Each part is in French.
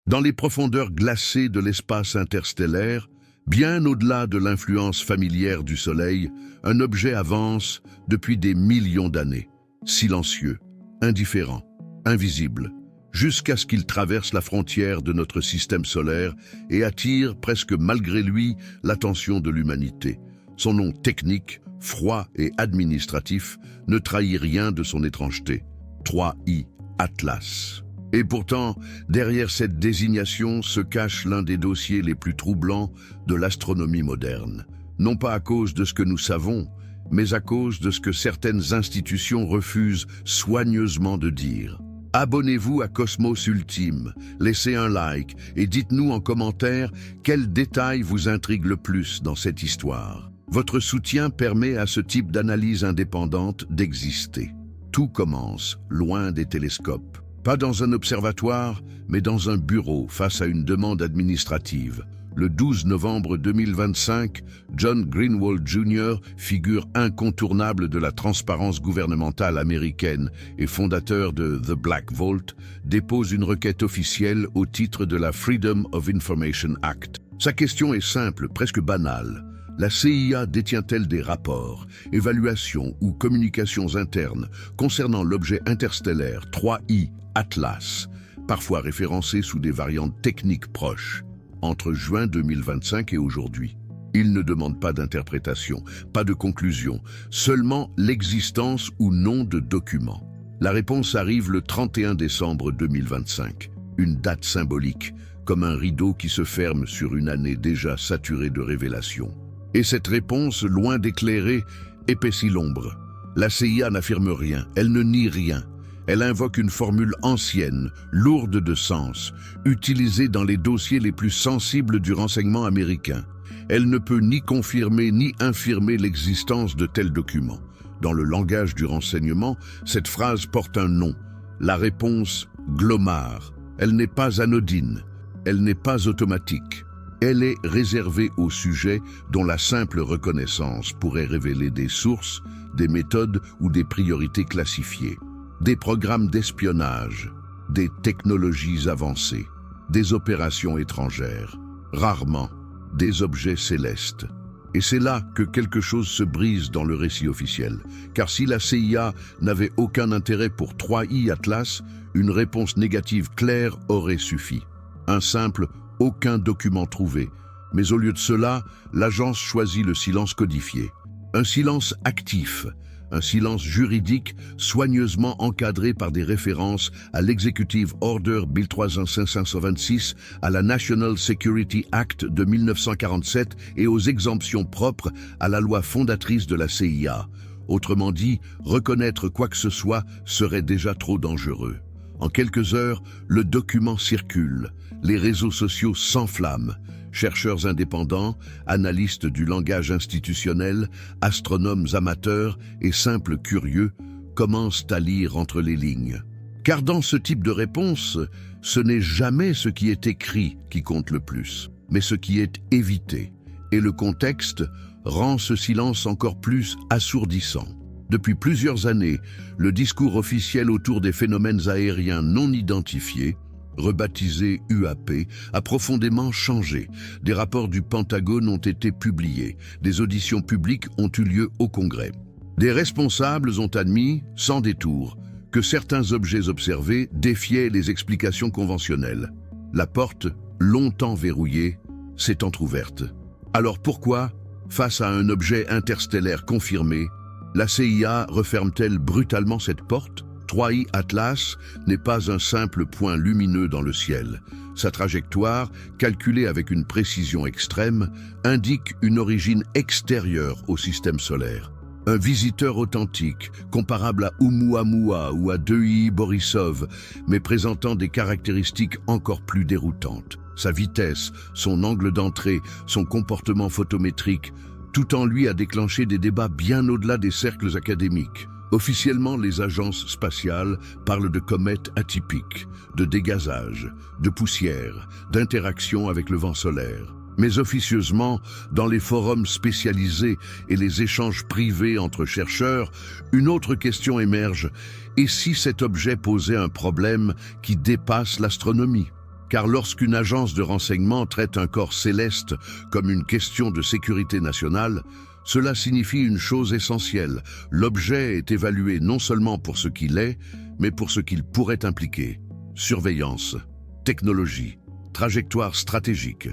Dans les profondeurs glacées de l'espace interstellaire, bien au-delà de l'influence familière du Soleil, un objet avance depuis des millions d'années, silencieux, indifférent, invisible, jusqu'à ce qu'il traverse la frontière de notre système solaire et attire, presque malgré lui, l'attention de l'humanité. Son nom technique, froid et administratif, ne trahit rien de son étrangeté. 3I, Atlas. Et pourtant, derrière cette désignation se cache l'un des dossiers les plus troublants de l'astronomie moderne. Non pas à cause de ce que nous savons, mais à cause de ce que certaines institutions refusent soigneusement de dire. Abonnez-vous à Cosmos Ultime, laissez un like et dites-nous en commentaire quel détail vous intrigue le plus dans cette histoire. Votre soutien permet à ce type d'analyse indépendante d'exister. Tout commence loin des télescopes. Pas dans un observatoire, mais dans un bureau face à une demande administrative. Le 12 novembre 2025, John Greenwald Jr., figure incontournable de la transparence gouvernementale américaine et fondateur de The Black Vault, dépose une requête officielle au titre de la Freedom of Information Act. Sa question est simple, presque banale. La CIA détient-elle des rapports, évaluations ou communications internes concernant l'objet interstellaire 3I Atlas, parfois référencé sous des variantes techniques proches, entre juin 2025 et aujourd'hui? Il ne demande pas d'interprétation, pas de conclusion, seulement l'existence ou non de documents. La réponse arrive le 31 décembre 2025, une date symbolique, comme un rideau qui se ferme sur une année déjà saturée de révélations. Et cette réponse, loin d'éclairer, épaissit l'ombre. La CIA n'affirme rien, elle ne nie rien. Elle invoque une formule ancienne, lourde de sens, utilisée dans les dossiers les plus sensibles du renseignement américain. Elle ne peut ni confirmer ni infirmer l'existence de tels documents. Dans le langage du renseignement, cette phrase porte un nom, la réponse Glomar. Elle n'est pas anodine, elle n'est pas automatique. Elle est réservée aux sujets dont la simple reconnaissance pourrait révéler des sources, des méthodes ou des priorités classifiées. Des programmes d'espionnage, des technologies avancées, des opérations étrangères, rarement des objets célestes. Et c'est là que quelque chose se brise dans le récit officiel. Car si la CIA n'avait aucun intérêt pour 3I Atlas, une réponse négative claire aurait suffi. Un simple « aucun document trouvé ». Mais au lieu de cela, l'agence choisit le silence codifié. Un silence actif, un silence juridique soigneusement encadré par des références à l'Executive Order 13526, à la National Security Act de 1947 et aux exemptions propres à la loi fondatrice de la CIA. Autrement dit, reconnaître quoi que ce soit serait déjà trop dangereux. En quelques heures, le document circule, les réseaux sociaux s'enflamment. Chercheurs indépendants, analystes du langage institutionnel, astronomes amateurs et simples curieux commencent à lire entre les lignes. Car dans ce type de réponse, ce n'est jamais ce qui est écrit qui compte le plus, mais ce qui est évité. Et le contexte rend ce silence encore plus assourdissant. Depuis plusieurs années, le discours officiel autour des phénomènes aériens non identifiés, rebaptisé UAP, a profondément changé. Des rapports du Pentagone ont été publiés. Des auditions publiques ont eu lieu au Congrès. Des responsables ont admis, sans détour, que certains objets observés défiaient les explications conventionnelles. La porte, longtemps verrouillée, s'est entrouverte. Alors pourquoi, face à un objet interstellaire confirmé, la CIA referme-t-elle brutalement cette porte? 3I Atlas n'est pas un simple point lumineux dans le ciel. Sa trajectoire, calculée avec une précision extrême, indique une origine extérieure au système solaire. Un visiteur authentique, comparable à Oumuamua ou à 2I Borisov, mais présentant des caractéristiques encore plus déroutantes. Sa vitesse, son angle d'entrée, son comportement photométrique, tout en lui a déclenché des débats bien au-delà des cercles académiques. Officiellement, les agences spatiales parlent de comètes atypiques, de dégazage, de poussière, d'interaction avec le vent solaire. Mais officieusement, dans les forums spécialisés et les échanges privés entre chercheurs, une autre question émerge. Et si cet objet posait un problème qui dépasse l'astronomie? Car lorsqu'une agence de renseignement traite un corps céleste comme une question de sécurité nationale, cela signifie une chose essentielle. L'objet est évalué non seulement pour ce qu'il est, mais pour ce qu'il pourrait impliquer. Surveillance, technologie, trajectoire stratégique.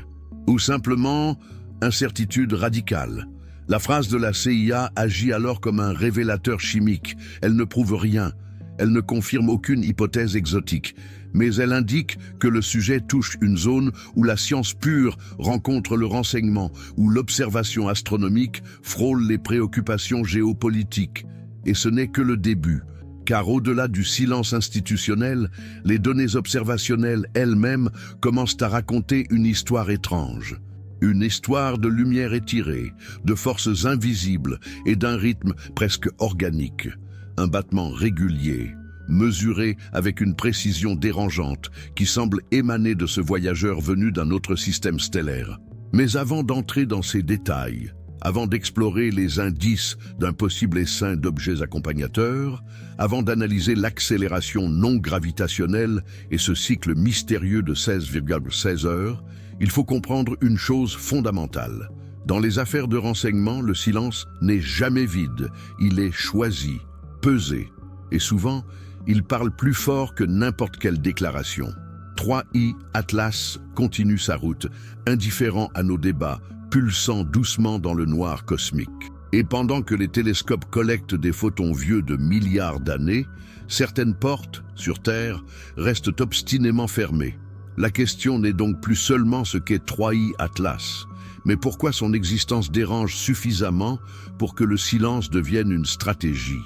Ou simplement, incertitude radicale. La phrase de la CIA agit alors comme un révélateur chimique. Elle ne prouve rien. Elle ne confirme aucune hypothèse exotique. Mais elle indique que le sujet touche une zone où la science pure rencontre le renseignement, où l'observation astronomique frôle les préoccupations géopolitiques. Et ce n'est que le début, car au-delà du silence institutionnel, les données observationnelles elles-mêmes commencent à raconter une histoire étrange. Une histoire de lumière étirée, de forces invisibles et d'un rythme presque organique. Un battement régulier, mesuré avec une précision dérangeante qui semble émaner de ce voyageur venu d'un autre système stellaire. Mais avant d'entrer dans ces détails, avant d'explorer les indices d'un possible essaim d'objets accompagnateurs, avant d'analyser l'accélération non gravitationnelle et ce cycle mystérieux de 16,16 heures, il faut comprendre une chose fondamentale. Dans les affaires de renseignement, le silence n'est jamais vide, il est choisi, pesé, et souvent, il parle plus fort que n'importe quelle déclaration. 3I Atlas continue sa route, indifférent à nos débats, pulsant doucement dans le noir cosmique. Et pendant que les télescopes collectent des photons vieux de milliards d'années, certaines portes, sur Terre, restent obstinément fermées. La question n'est donc plus seulement ce qu'est 3I Atlas, mais pourquoi son existence dérange suffisamment pour que le silence devienne une stratégie.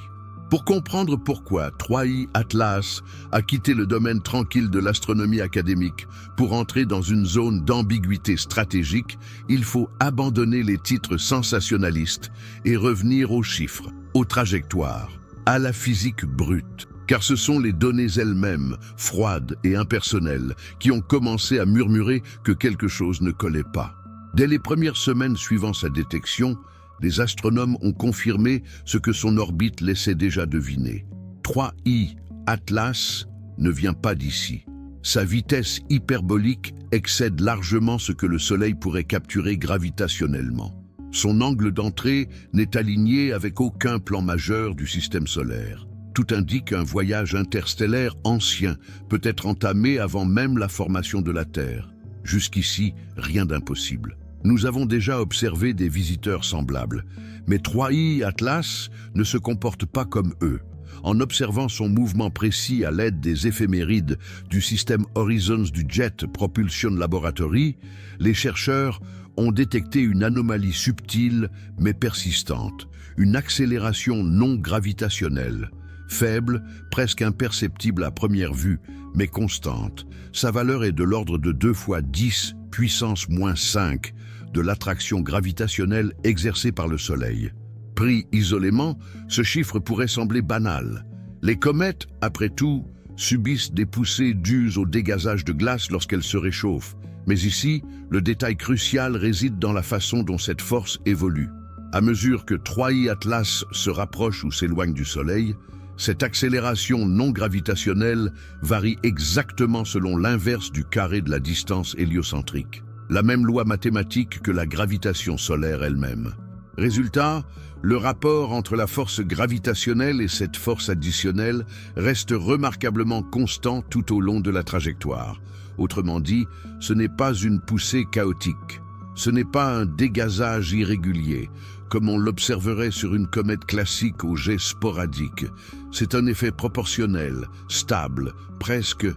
Pour comprendre pourquoi 3I Atlas a quitté le domaine tranquille de l'astronomie académique pour entrer dans une zone d'ambiguïté stratégique, il faut abandonner les titres sensationnalistes et revenir aux chiffres, aux trajectoires, à la physique brute. Car ce sont les données elles-mêmes, froides et impersonnelles, qui ont commencé à murmurer que quelque chose ne collait pas. Dès les premières semaines suivant sa détection, les astronomes ont confirmé ce que son orbite laissait déjà deviner. 3I Atlas ne vient pas d'ici. Sa vitesse hyperbolique excède largement ce que le Soleil pourrait capturer gravitationnellement. Son angle d'entrée n'est aligné avec aucun plan majeur du système solaire. Tout indique un voyage interstellaire ancien, peut être entamé avant même la formation de la Terre. Jusqu'ici, rien d'impossible. Nous avons déjà observé des visiteurs semblables, mais 3I Atlas ne se comporte pas comme eux. En observant son mouvement précis à l'aide des éphémérides du système Horizons du Jet Propulsion Laboratory, les chercheurs ont détecté une anomalie subtile mais persistante, une accélération non gravitationnelle. Faible, presque imperceptible à première vue, mais constante. Sa valeur est de l'ordre de 2 fois 10 puissance moins 5 de l'attraction gravitationnelle exercée par le Soleil. Pris isolément, ce chiffre pourrait sembler banal. Les comètes, après tout, subissent des poussées dues au dégazage de glace lorsqu'elles se réchauffent. Mais ici, le détail crucial réside dans la façon dont cette force évolue. À mesure que 3I Atlas se rapproche ou s'éloigne du Soleil, cette accélération non gravitationnelle varie exactement selon l'inverse du carré de la distance héliocentrique. La même loi mathématique que la gravitation solaire elle-même. Résultat, le rapport entre la force gravitationnelle et cette force additionnelle reste remarquablement constant tout au long de la trajectoire. Autrement dit, ce n'est pas une poussée chaotique. Ce n'est pas un dégazage irrégulier, comme on l'observerait sur une comète classique au jet sporadique. C'est un effet proportionnel, stable, presque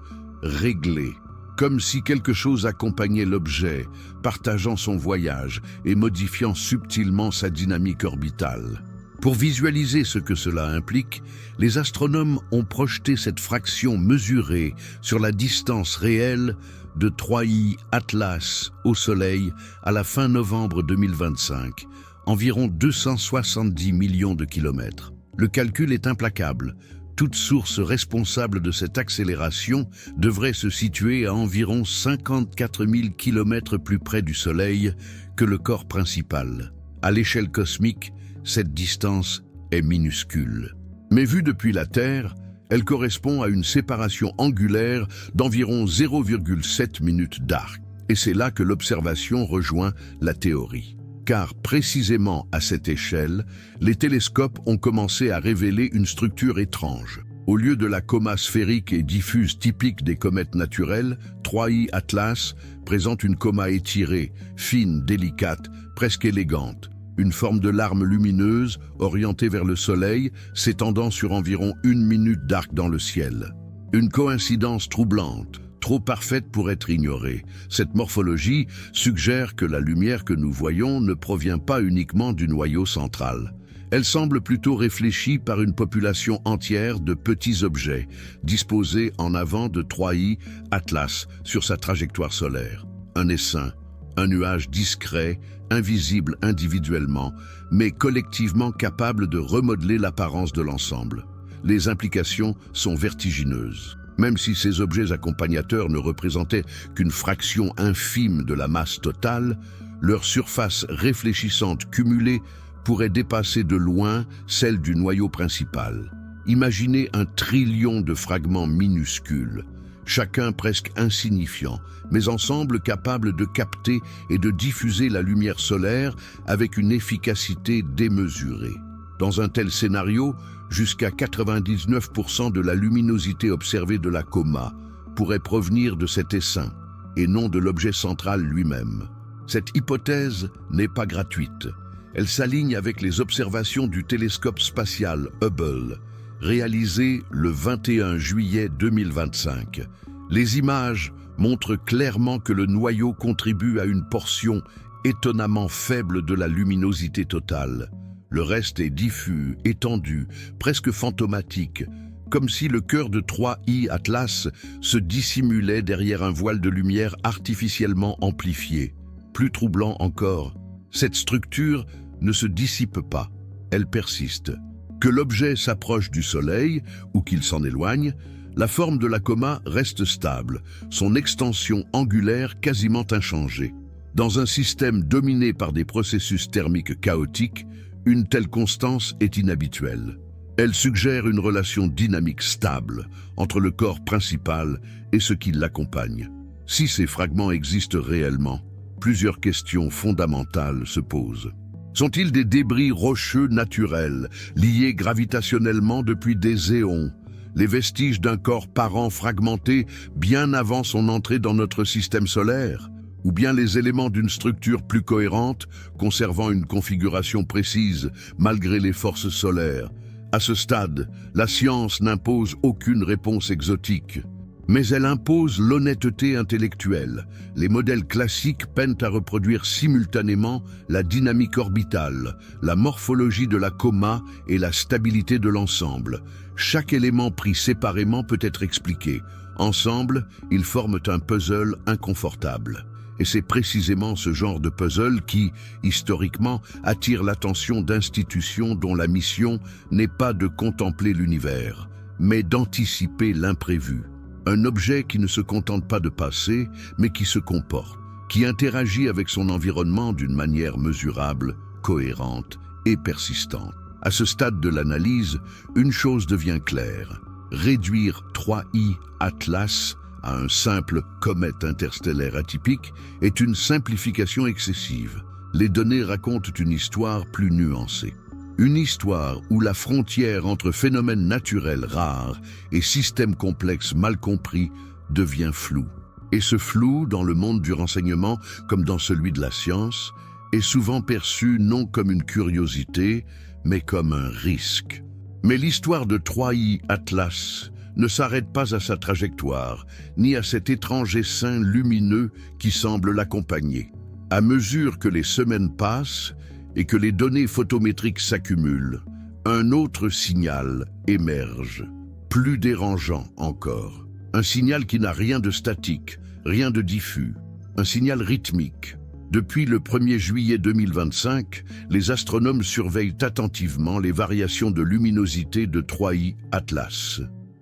réglé. Comme si quelque chose accompagnait l'objet, partageant son voyage et modifiant subtilement sa dynamique orbitale. Pour visualiser ce que cela implique, les astronomes ont projeté cette fraction mesurée sur la distance réelle de 3I Atlas au Soleil à la fin novembre 2025, environ 270 millions de kilomètres. Le calcul est implacable. Toute source responsable de cette accélération devrait se situer à environ 54 000 km plus près du Soleil que le corps principal. À l'échelle cosmique, cette distance est minuscule. Mais vue depuis la Terre, Elle correspond à une séparation angulaire d'environ 0,7 minutes d'arc. Et c'est là que l'observation rejoint la théorie. Car précisément à cette échelle, les télescopes ont commencé à révéler une structure étrange. Au lieu de la coma sphérique et diffuse typique des comètes naturelles, 3I Atlas présente une coma étirée, fine, délicate, presque élégante. Une forme de larme lumineuse, orientée vers le Soleil, s'étendant sur environ 1 minute d'arc dans le ciel. Une coïncidence troublante, trop parfaite pour être ignorée. Cette morphologie suggère que la lumière que nous voyons ne provient pas uniquement du noyau central. Elle semble plutôt réfléchie par une population entière de petits objets, disposés en avant de 3I Atlas sur sa trajectoire solaire. Un essaim, un nuage discret, invisible individuellement, mais collectivement capable de remodeler l'apparence de l'ensemble. Les implications sont vertigineuses. Même si ces objets accompagnateurs ne représentaient qu'une fraction infime de la masse totale, leur surface réfléchissante cumulée pourrait dépasser de loin celle du noyau principal. Imaginez 1 trillion de fragments minuscules, chacun presque insignifiant, mais ensemble capables de capter et de diffuser la lumière solaire avec une efficacité démesurée. Dans un tel scénario, jusqu'à 99% de la luminosité observée de la coma pourrait provenir de cet essaim, et non de l'objet central lui-même. Cette hypothèse n'est pas gratuite. Elle s'aligne avec les observations du télescope spatial Hubble, réalisées le 21 juillet 2025. Les images montrent clairement que le noyau contribue à une portion étonnamment faible de la luminosité totale. Le reste est diffus, étendu, presque fantomatique, comme si le cœur de 3I Atlas se dissimulait derrière un voile de lumière artificiellement amplifié. Plus troublant encore, cette structure ne se dissipe pas, elle persiste. Que l'objet s'approche du Soleil ou qu'il s'en éloigne, la forme de la coma reste stable, son extension angulaire quasiment inchangée. Dans un système dominé par des processus thermiques chaotiques, une telle constance est inhabituelle. Elle suggère une relation dynamique stable entre le corps principal et ce qui l'accompagne. Si ces fragments existent réellement, plusieurs questions fondamentales se posent. Sont-ils des débris rocheux naturels, liés gravitationnellement depuis des éons, les vestiges d'un corps parent fragmenté bien avant son entrée dans notre système solaire ? Ou bien les éléments d'une structure plus cohérente, conservant une configuration précise malgré les forces solaires. À ce stade, la science n'impose aucune réponse exotique. Mais elle impose l'honnêteté intellectuelle. Les modèles classiques peinent à reproduire simultanément la dynamique orbitale, la morphologie de la coma et la stabilité de l'ensemble. Chaque élément pris séparément peut être expliqué. Ensemble, ils forment un puzzle inconfortable. Et c'est précisément ce genre de puzzle qui, historiquement, attire l'attention d'institutions dont la mission n'est pas de contempler l'univers, mais d'anticiper l'imprévu. Un objet qui ne se contente pas de passer, mais qui se comporte, qui interagit avec son environnement d'une manière mesurable, cohérente et persistante. À ce stade de l'analyse, une chose devient claire. Réduire 3I Atlas à un simple comète interstellaire atypique est une simplification excessive. Les données racontent une histoire plus nuancée. Une histoire où la frontière entre phénomènes naturels rares et systèmes complexes mal compris devient floue. Et ce flou, dans le monde du renseignement comme dans celui de la science, est souvent perçu non comme une curiosité, mais comme un risque. Mais l'histoire de 3I Atlas ne s'arrête pas à sa trajectoire, ni à cet étrange essaim lumineux qui semble l'accompagner. À mesure que les semaines passent et que les données photométriques s'accumulent, un autre signal émerge, plus dérangeant encore. Un signal qui n'a rien de statique, rien de diffus, un signal rythmique. Depuis le 1er juillet 2025, les astronomes surveillent attentivement les variations de luminosité de 3I Atlas.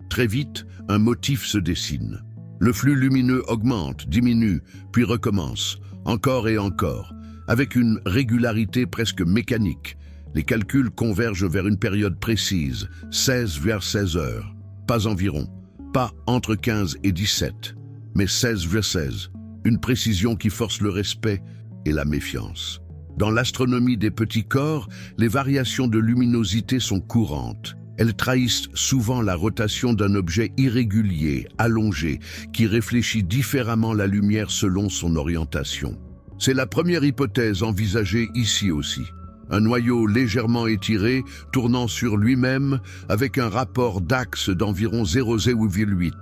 Très vite, un motif se dessine. Le flux lumineux augmente, diminue, puis recommence, encore et encore, avec une régularité presque mécanique. Les calculs convergent vers une période précise, 16 vers 16 heures. pas environ, pas entre 15 et 17, mais 16,16, une précision qui force le respect et la méfiance. Dans l'astronomie des petits corps, les variations de luminosité sont courantes. Elles trahissent souvent la rotation d'un objet irrégulier, allongé, qui réfléchit différemment la lumière selon son orientation. C'est la première hypothèse envisagée ici aussi. Un noyau légèrement étiré, tournant sur lui-même, avec un rapport d'axe d'environ 0,8.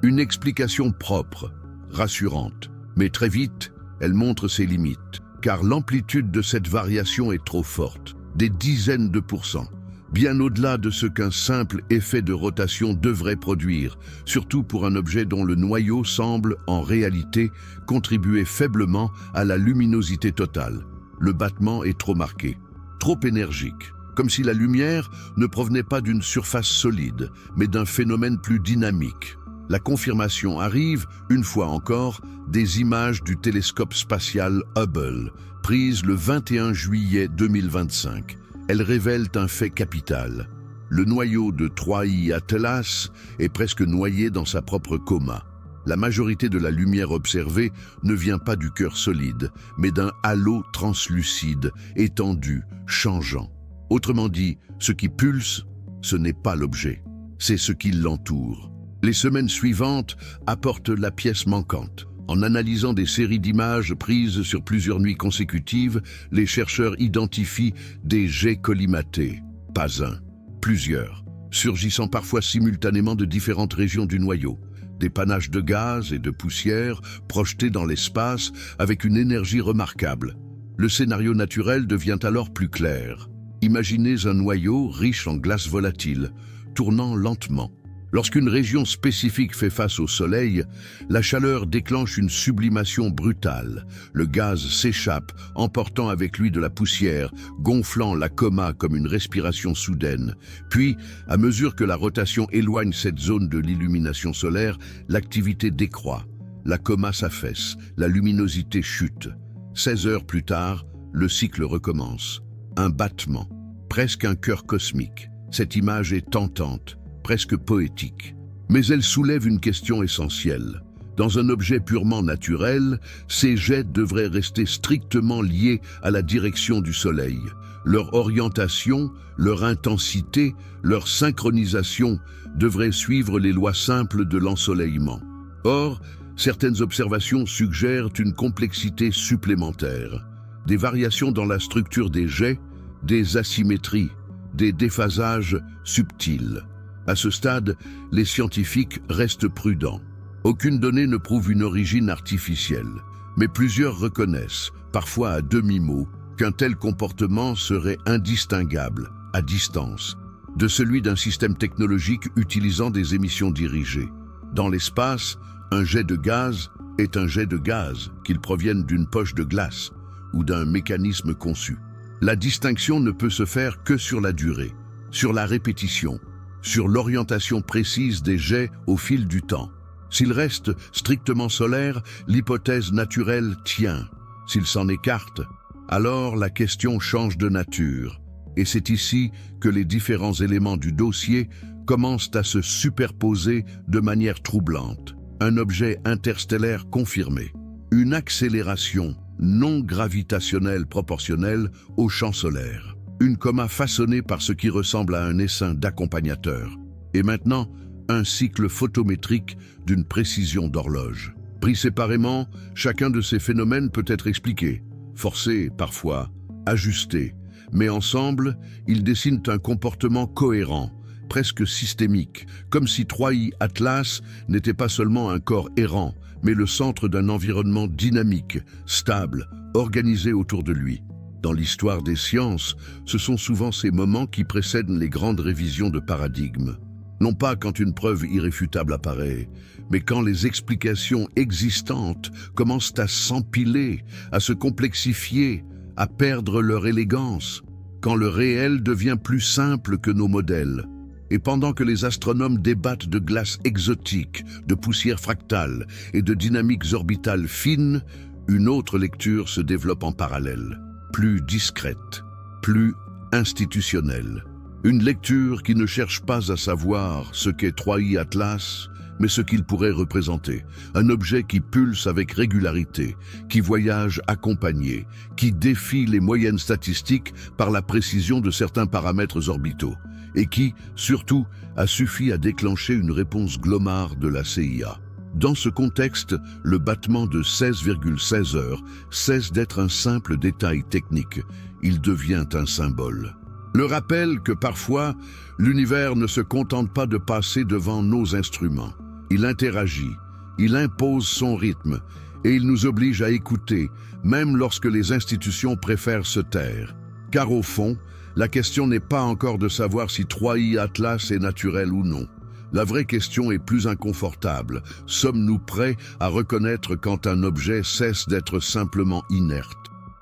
Une explication propre, rassurante. Mais très vite, elle montre ses limites, car l'amplitude de cette variation est trop forte, des dizaines de pourcents, bien au-delà de ce qu'un simple effet de rotation devrait produire, surtout pour un objet dont le noyau semble, en réalité, contribuer faiblement à la luminosité totale. Le battement est trop marqué, trop énergique, comme si la lumière ne provenait pas d'une surface solide, mais d'un phénomène plus dynamique. La confirmation arrive, une fois encore, des images du télescope spatial Hubble, prises le 21 juillet 2025. Elles révèlent un fait capital. Le noyau de 3I Atlas est presque noyé dans sa propre coma. La majorité de la lumière observée ne vient pas du cœur solide, mais d'un halo translucide, étendu, changeant. Autrement dit, ce qui pulse, ce n'est pas l'objet, c'est ce qui l'entoure. Les semaines suivantes apportent la pièce manquante. En analysant des séries d'images prises sur plusieurs nuits consécutives, les chercheurs identifient des jets collimatés. Pas un, plusieurs, surgissant parfois simultanément de différentes régions du noyau. Des panaches de gaz et de poussière projetés dans l'espace avec une énergie remarquable. Le scénario naturel devient alors plus clair. Imaginez un noyau riche en glace volatile, tournant lentement. Lorsqu'une région spécifique fait face au Soleil, la chaleur déclenche une sublimation brutale. Le gaz s'échappe, emportant avec lui de la poussière, gonflant la coma comme une respiration soudaine. Puis, à mesure que la rotation éloigne cette zone de l'illumination solaire, l'activité décroît. La coma s'affaisse, la luminosité chute. 16 heures plus tard, le cycle recommence. Un battement, presque un cœur cosmique. Cette image est tentante, presque poétique. Mais elle soulève une question essentielle. Dans un objet purement naturel, ces jets devraient rester strictement liés à la direction du Soleil. Leur orientation, leur intensité, leur synchronisation devraient suivre les lois simples de l'ensoleillement. Or, certaines observations suggèrent une complexité supplémentaire. Des variations dans la structure des jets, des asymétries, des déphasages subtils. À ce stade, les scientifiques restent prudents. Aucune donnée ne prouve une origine artificielle, mais plusieurs reconnaissent, parfois à demi-mot, qu'un tel comportement serait indistinguable, à distance, de celui d'un système technologique utilisant des émissions dirigées. Dans l'espace, un jet de gaz est un jet de gaz, qu'il provienne d'une poche de glace ou d'un mécanisme conçu. La distinction ne peut se faire que sur la durée, sur la répétition, sur l'orientation précise des jets au fil du temps. S'il reste strictement solaire, l'hypothèse naturelle tient. S'il s'en écarte, alors la question change de nature. Et c'est ici que les différents éléments du dossier commencent à se superposer de manière troublante. Un objet interstellaire confirmé. Une accélération non gravitationnelle proportionnelle au champ solaire. Une coma façonnée par ce qui ressemble à un essaim d'accompagnateur. Et maintenant, un cycle photométrique d'une précision d'horloge. Pris séparément, chacun de ces phénomènes peut être expliqué, forcé parfois, ajusté, mais ensemble, ils dessinent un comportement cohérent, presque systémique, comme si 3I Atlas n'était pas seulement un corps errant, mais le centre d'un environnement dynamique, stable, organisé autour de lui. Dans l'histoire des sciences, ce sont souvent ces moments qui précèdent les grandes révisions de paradigmes. Non pas quand une preuve irréfutable apparaît, mais quand les explications existantes commencent à s'empiler, à se complexifier, à perdre leur élégance, quand le réel devient plus simple que nos modèles. Et pendant que les astronomes débattent de glaces exotiques, de poussières fractales et de dynamiques orbitales fines, une autre lecture se développe en parallèle. Plus discrète, plus institutionnelle. Une lecture qui ne cherche pas à savoir ce qu'est 3i Atlas, mais ce qu'il pourrait représenter. Un objet qui pulse avec régularité, qui voyage accompagné, qui défie les moyennes statistiques par la précision de certains paramètres orbitaux, et qui, surtout, a suffi à déclencher une réponse Glomar de la CIA. Dans ce contexte, le battement de 16,16 heures cesse d'être un simple détail technique. Il devient un symbole. Le rappel que parfois, l'univers ne se contente pas de passer devant nos instruments. Il interagit, il impose son rythme, et il nous oblige à écouter, même lorsque les institutions préfèrent se taire. Car au fond, la question n'est pas encore de savoir si 3i Atlas est naturel ou non. La vraie question est plus inconfortable. Sommes-nous prêts à reconnaître quand un objet cesse d'être simplement inerte?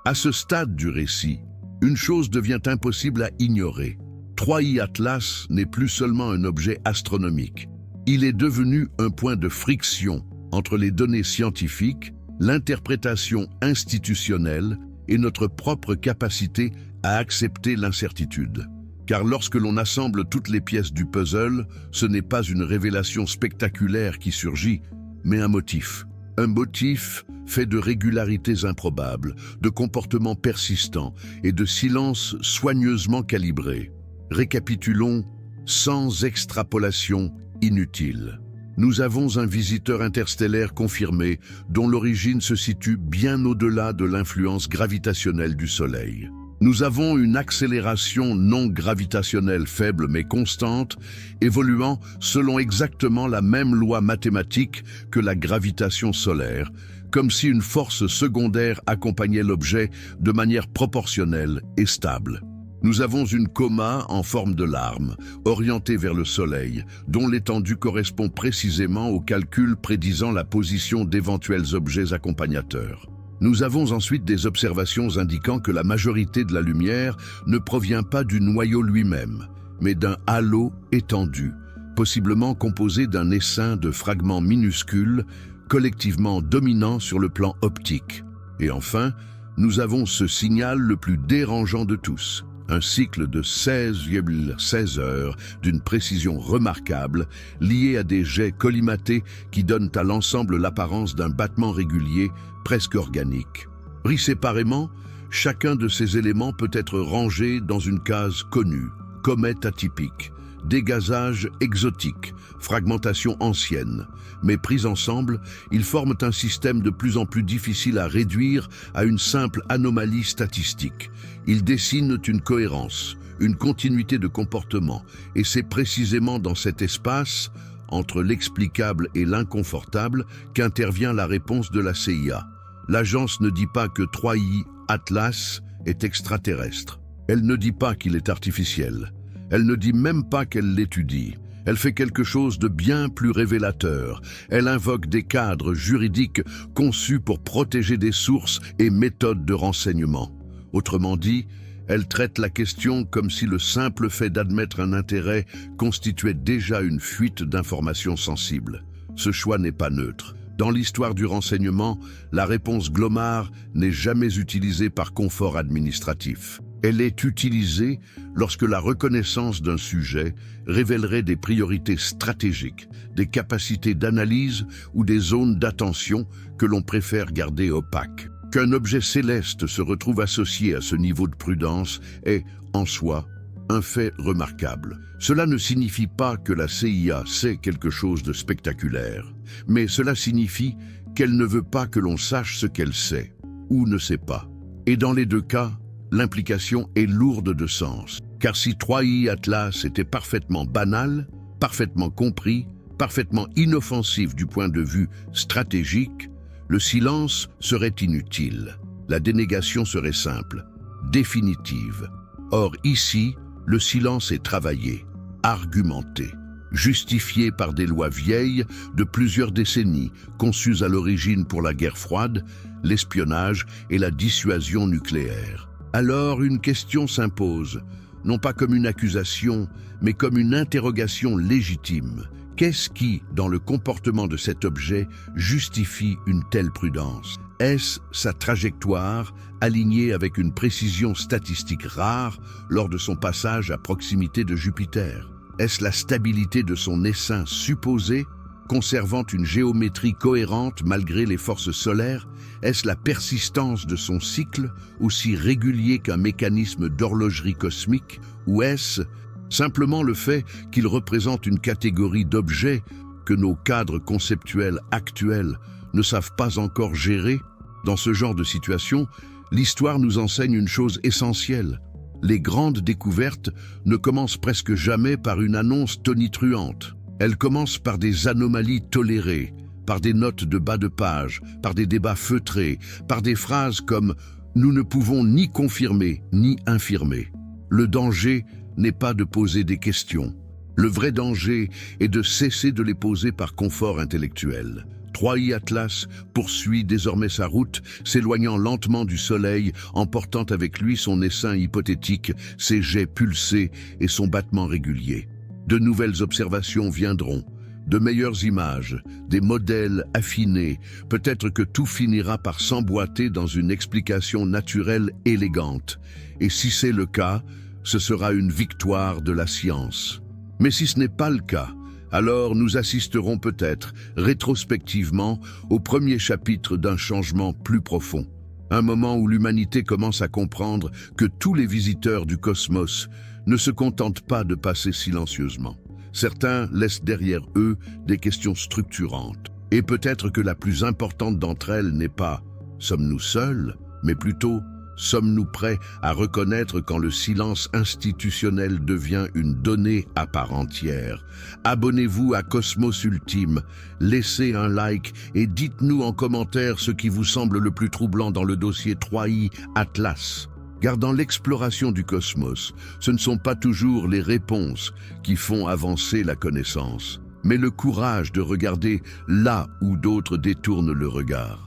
À ce stade du récit, une chose devient impossible à ignorer. 3i Atlas n'est plus seulement un objet astronomique. Il est devenu un point de friction entre les données scientifiques, l'interprétation institutionnelle et notre propre capacité à accepter l'incertitude. Car lorsque l'on assemble toutes les pièces du puzzle, ce n'est pas une révélation spectaculaire qui surgit, mais un motif. Un motif fait de régularités improbables, de comportements persistants et de silences soigneusement calibrés. Récapitulons sans extrapolation inutile. Nous avons un visiteur interstellaire confirmé dont l'origine se situe bien au-delà de l'influence gravitationnelle du Soleil. Nous avons une accélération non gravitationnelle faible mais constante, évoluant selon exactement la même loi mathématique que la gravitation solaire, comme si une force secondaire accompagnait l'objet de manière proportionnelle et stable. Nous avons une coma en forme de larme, orientée vers le Soleil, dont l'étendue correspond précisément au calcul prédisant la position d'éventuels objets accompagnateurs. Nous avons ensuite des observations indiquant que la majorité de la lumière ne provient pas du noyau lui-même, mais d'un halo étendu, possiblement composé d'un essaim de fragments minuscules, collectivement dominants sur le plan optique. Et enfin, nous avons ce signal le plus dérangeant de tous. Un cycle de 16,16 heures d'une précision remarquable, lié à des jets collimatés qui donnent à l'ensemble l'apparence d'un battement régulier, presque organique. Pris séparément, chacun de ces éléments peut être rangé dans une case connue, comète atypique, dégazage exotique, fragmentation ancienne. Mais pris ensemble, ils forment un système de plus en plus difficile à réduire à une simple anomalie statistique. Ils dessinent une cohérence, une continuité de comportement, et c'est précisément dans cet espace, entre l'explicable et l'inconfortable, qu'intervient la réponse de la CIA. L'agence ne dit pas que 3i Atlas est extraterrestre. Elle ne dit pas qu'il est artificiel. Elle ne dit même pas qu'elle l'étudie. Elle fait quelque chose de bien plus révélateur. Elle invoque des cadres juridiques conçus pour protéger des sources et méthodes de renseignement. Autrement dit, elle traite la question comme si le simple fait d'admettre un intérêt constituait déjà une fuite d'informations sensibles. Ce choix n'est pas neutre. Dans l'histoire du renseignement, la réponse Glomar n'est jamais utilisée par confort administratif. Elle est utilisée lorsque la reconnaissance d'un sujet révélerait des priorités stratégiques, des capacités d'analyse ou des zones d'attention que l'on préfère garder opaques. Qu'un objet céleste se retrouve associé à ce niveau de prudence est, en soi, un fait remarquable. Cela ne signifie pas que la CIA sait quelque chose de spectaculaire, mais cela signifie qu'elle ne veut pas que l'on sache ce qu'elle sait, ou ne sait pas. Et dans les deux cas, l'implication est lourde de sens, car si 3i Atlas était parfaitement banal, parfaitement compris, parfaitement inoffensif du point de vue stratégique, le silence serait inutile, la dénégation serait simple, définitive. Or ici, le silence est travaillé, argumenté, justifié par des lois vieilles de plusieurs décennies, conçues à l'origine pour la guerre froide, l'espionnage et la dissuasion nucléaire. Alors une question s'impose, non pas comme une accusation, mais comme une interrogation légitime. Qu'est-ce qui, dans le comportement de cet objet, justifie une telle prudence? Est-ce sa trajectoire, alignée avec une précision statistique rare lors de son passage à proximité de Jupiter? Est-ce la stabilité de son essaim supposé, conservant une géométrie cohérente malgré les forces solaires? Est-ce la persistance de son cycle, aussi régulier qu'un mécanisme d'horlogerie cosmique? Ou est-ce simplement le fait qu'il représente une catégorie d'objets que nos cadres conceptuels actuels ne savent pas encore gérer? Dans ce genre de situation, l'histoire nous enseigne une chose essentielle. Les grandes découvertes ne commencent presque jamais par une annonce tonitruante. Elles commencent par des anomalies tolérées, par des notes de bas de page, par des débats feutrés, par des phrases comme « nous ne pouvons ni confirmer ni infirmer ». Le danger n'est pas de poser des questions. Le vrai danger est de cesser de les poser par confort intellectuel. 3i Atlas poursuit désormais sa route, s'éloignant lentement du Soleil, emportant avec lui son essaim hypothétique, ses jets pulsés et son battement régulier. De nouvelles observations viendront, de meilleures images, des modèles affinés, peut-être que tout finira par s'emboîter dans une explication naturelle élégante. Et si c'est le cas, ce sera une victoire de la science. Mais si ce n'est pas le cas, alors nous assisterons peut-être, rétrospectivement, au premier chapitre d'un changement plus profond. Un moment où l'humanité commence à comprendre que tous les visiteurs du cosmos ne se contentent pas de passer silencieusement. Certains laissent derrière eux des questions structurantes. Et peut-être que la plus importante d'entre elles n'est pas « sommes-nous seuls ?», mais plutôt « sommes-nous prêts à reconnaître quand le silence institutionnel devient une donnée à part entière ?» Abonnez-vous à Cosmos Ultime, laissez un like et dites-nous en commentaire ce qui vous semble le plus troublant dans le dossier 3i Atlas. Car dans l'exploration du cosmos, ce ne sont pas toujours les réponses qui font avancer la connaissance, mais le courage de regarder là où d'autres détournent le regard.